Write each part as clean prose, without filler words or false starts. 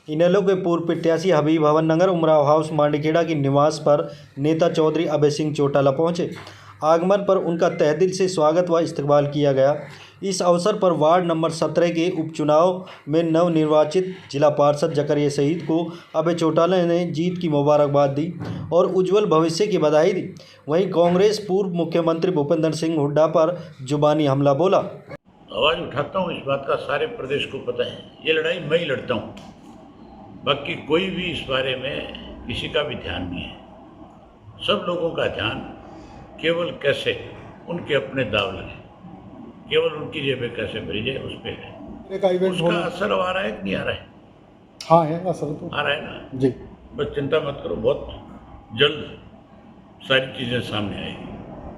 इनेलो के पूर्व प्रत्याशी हबीब हवन नगर उमराव हाउस मांडीखेड़ा के निवास पर नेता चौधरी अभय सिंह चौटाला पहुंचे। आगमन पर उनका तहदिल से स्वागत व इस्तकबाल किया गया। इस अवसर पर वार्ड नंबर 17 के उपचुनाव में नवनिर्वाचित जिला पार्षद जकरिया शहीद को अभय चौटाला ने जीत की मुबारकबाद दी और उज्जवल भविष्य की बधाई दी। वहीं कांग्रेस पूर्व मुख्यमंत्री भूपेंद्र सिंह हुड्डा पर जुबानी हमला बोला। आवाज़ उठाता हूँ, इस बात का सारे प्रदेश को पता है। ये लड़ाई मैं ही लड़ता हूँ, बाकी कोई भी इस बारे में किसी का भी ध्यान नहीं है। सब लोगों का ध्यान केवल कैसे उनके अपने दाव लगे, केवल उनकी जेबें कैसे भरी जाए उस पर है। उसका असर आ रहा है कि नहीं आ रहा है? हाँ है, असर तो आ रहा है ना जी। बस चिंता मत करो, बहुत जल्द सारी चीज़ें सामने आएगी।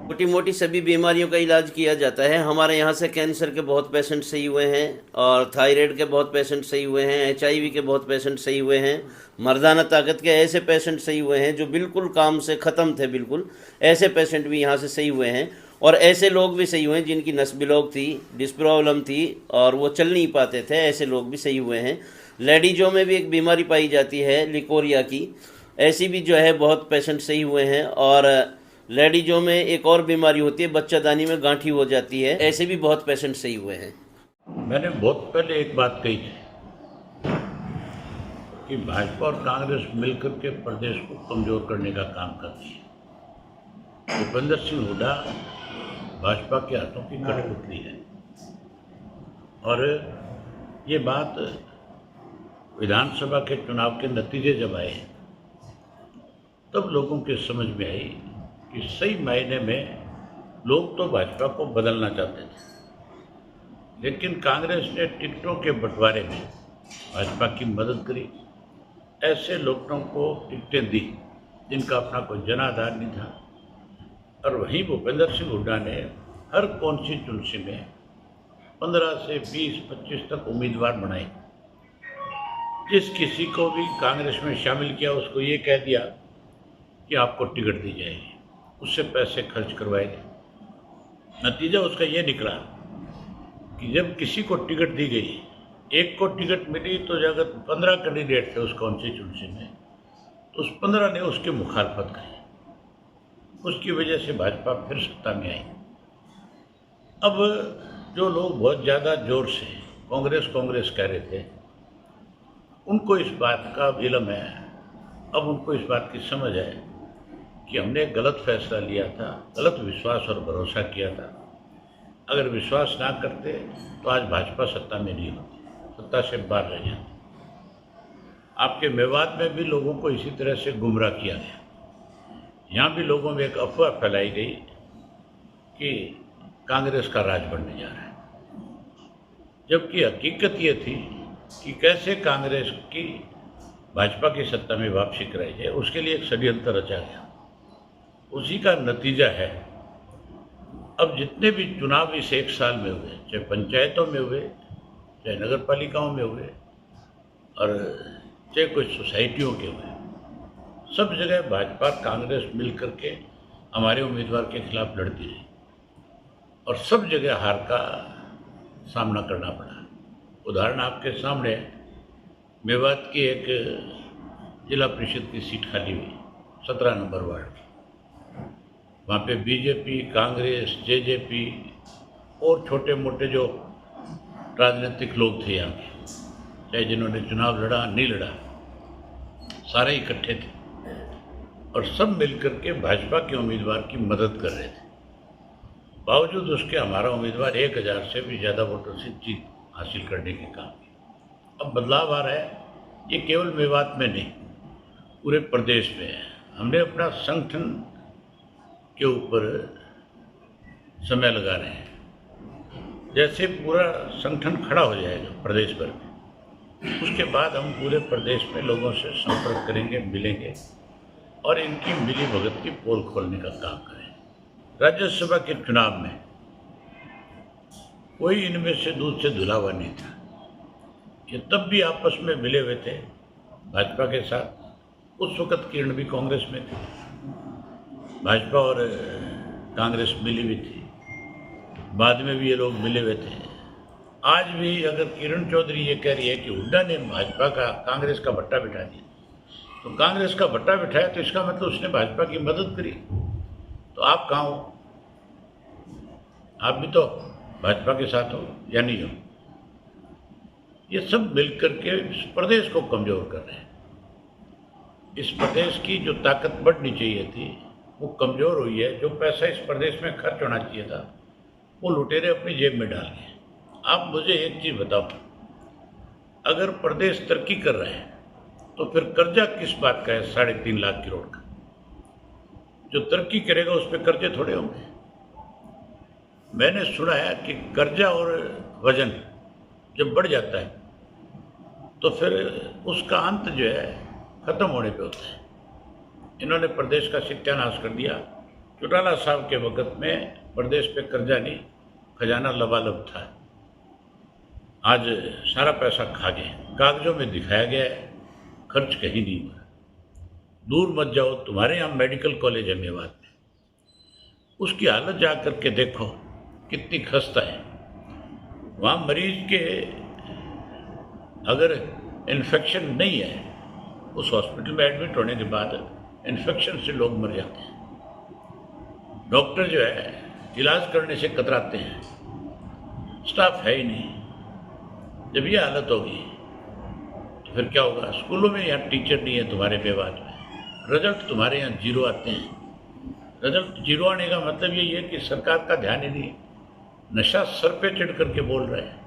छोटी मोटी सभी बीमारियों का इलाज किया जाता है। हमारे यहाँ से कैंसर के बहुत पेशेंट सही हुए हैं और थायराइड के बहुत पेशेंट सही हुए हैं, HIV के बहुत पेशेंट सही हुए हैं, मर्दाना ताकत के ऐसे पेशेंट सही हुए हैं जो बिल्कुल काम से ख़त्म थे, बिल्कुल ऐसे पेशेंट भी यहाँ से सही हुए हैं। और ऐसे लोग भी सही हुए हैं जिनकी नस ब्लॉक थी, डिस्क प्रॉब्लम थी और वो चल नहीं पाते थे, ऐसे लोग भी सही हुए हैं। लेडीजों में भी एक बीमारी पाई जाती है लिकोरिया की, ऐसी भी जो है बहुत पेशेंट सही हुए हैं। और लेडीजों में एक और बीमारी होती है, बच्चादानी में गांठी हो जाती है, ऐसे भी बहुत पेशेंट सही हुए हैं। मैंने बहुत पहले एक बात कही थी कि भाजपा और कांग्रेस मिलकर के प्रदेश को कमजोर करने का काम करती है। भूपेंद्र सिंह हुड्डा भाजपा के हाथों की कठपुतली है और ये बात विधानसभा के चुनाव के नतीजे जब आए तब लोगों के समझ में आई कि सही मायने में लोग तो भाजपा को बदलना चाहते थे, लेकिन कांग्रेस ने टिकटों के बंटवारे में भाजपा की मदद करी। ऐसे लोगों को टिकटें दी जिनका अपना कोई जनाधार नहीं था। और वहीं भूपेंद्र सिंह हुड्डा ने हर कॉन्स्टिट्यूंसी में 15 से 20-25 तक उम्मीदवार बनाए। जिस किसी को भी कांग्रेस में शामिल किया उसको ये कह दिया कि आपको टिकट दी जाएगी, उससे पैसे खर्च करवाए थे। नतीजा उसका ये निकला कि जब किसी को टिकट दी गई, एक को टिकट मिली तो अगर 15 कैंडिडेट थे उस कॉन्स्टिट्यूंसी में, तो उस 15 ने उसकी मुखालफत करी। उसकी वजह से भाजपा फिर सत्ता में आई। अब जो लोग बहुत ज़्यादा जोर से कांग्रेस कह रहे थे, उनको इस बात का इल्म है, अब उनको इस बात की समझ है कि हमने गलत फैसला लिया था, गलत विश्वास और भरोसा किया था। अगर विश्वास ना करते तो आज भाजपा सत्ता में नहीं होती, सत्ता से बाहर रह जाती। आपके मेवात में भी लोगों को इसी तरह से गुमराह किया गया। यहाँ भी लोगों में एक अफवाह फैलाई गई कि कांग्रेस का राज बनने जा रहा है, जबकि हकीकत ये थी कि कैसे कांग्रेस की भाजपा की सत्ता में वापसी कराई जाए, उसके लिए एक षड्यंत्र रचा गया। उसी का नतीजा है अब जितने भी चुनाव इस एक साल में हुए, चाहे पंचायतों में हुए, चाहे नगर पालिकाओं में हुए और चाहे कोई सोसाइटियों के हुए, सब जगह भाजपा कांग्रेस मिल करके हमारे उम्मीदवार के खिलाफ लड़ती रही और सब जगह हार का सामना करना पड़ा। उदाहरण आपके सामने, मेवात की एक जिला परिषद की सीट खाली हुई 17 नंबर वार्ड की। वहाँ पे बीजेपी, कांग्रेस, जेजेपी और छोटे मोटे जो राजनीतिक लोग थे यहाँ के, चाहे जिन्होंने चुनाव लड़ा नहीं लड़ा, सारे इकट्ठे थे और सब मिलकर के भाजपा के उम्मीदवार की मदद कर रहे थे। बावजूद उसके हमारा उम्मीदवार 1000 से भी ज़्यादा वोटों से जीत हासिल करने के काम किया। अब बदलाव आ रहा है, ये केवल मेवात में नहीं, पूरे प्रदेश में है। हमने अपना संगठन के ऊपर समय लगा रहे हैं। जैसे पूरा संगठन खड़ा हो जाएगा प्रदेश भर में, उसके बाद हम पूरे प्रदेश में लोगों से संपर्क करेंगे, मिलेंगे और इनकी मिली भगत की पोल खोलने का काम करें। राज्यसभा के चुनाव में कोई इनमें से दूध से धुला हुआ नहीं था। ये तब भी आपस में मिले हुए थे भाजपा के साथ। उस वक़्त किरण भी कांग्रेस में थी, भाजपा और कांग्रेस मिली हुई थी। बाद में भी ये लोग मिले हुए थे आज भी अगर किरण चौधरी ये कह रही है कि हुड्डा ने भाजपा का कांग्रेस का भट्टा बिठा दिया, तो कांग्रेस का भट्टा बिठाया तो इसका मतलब उसने भाजपा की मदद करी। तो आप कहाँ हो? आप भी तो भाजपा के साथ हो या नहीं हो? ये सब मिलकर के इस प्रदेश को कमजोर कर रहे हैं। इस प्रदेश की जो ताकत बढ़नी चाहिए थी वो कमजोर हुई है। जो पैसा इस प्रदेश में खर्च होना चाहिए था वो लुटेरे अपनी जेब में डाल गए। आप मुझे एक चीज़ बताओ, अगर प्रदेश तरक्की कर रहे हैं तो फिर कर्जा किस बात का है 3.5 लाख करोड़ का? जो तरक्की करेगा उस पर कर्जे थोड़े होंगे। मैंने सुना है कि कर्जा और वजन जब बढ़ जाता है तो फिर उसका अंत जो है खत्म होने पे होता है। इन्होंने प्रदेश का सत्यानाश कर दिया। चौटाला साहब के वक्त में प्रदेश पे कर्जा नहीं, खजाना लबालब था। आज सारा पैसा खा गए, कागजों में दिखाया गया है, खर्च कहीं नहीं हुआ। दूर मत जाओ, तुम्हारे यहाँ मेडिकल कॉलेज है मेवात में, उसकी हालत जा कर के देखो कितनी खस्ता है। वहाँ मरीज के अगर इन्फेक्शन नहीं है, उस हॉस्पिटल में एडमिट होने के बाद इन्फेक्शन से लोग मर जाते हैं। डॉक्टर जो है इलाज करने से कतराते हैं, स्टाफ है ही नहीं। जब ये हालत होगी तो फिर क्या होगा? स्कूलों में यहाँ टीचर नहीं है तुम्हारे मेवात में, रिजल्ट तुम्हारे यहाँ 0 आते हैं। रिजल्ट 0 आने का मतलब यही है कि सरकार का ध्यान ही नहीं। नशा सर पे चढ़ करके बोल रहे हैं,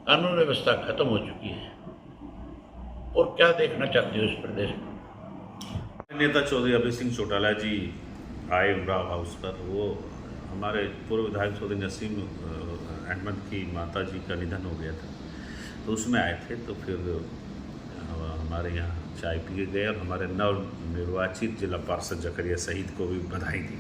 कानून व्यवस्था खत्म हो चुकी है। और क्या देखना चाहते हो इस प्रदेश में? नेता चौधरी अभय सिंह चौटाला जी आए उमराव हाउस पर। वो हमारे पूर्व विधायक चौधरी नसीम अहमद की माता जी का निधन हो गया था, तो उसमें आए थे। तो फिर हमारे यहाँ चाय पी गए और हमारे नव निर्वाचित जिला पार्षद जकरिया शहीद को भी बधाई दी।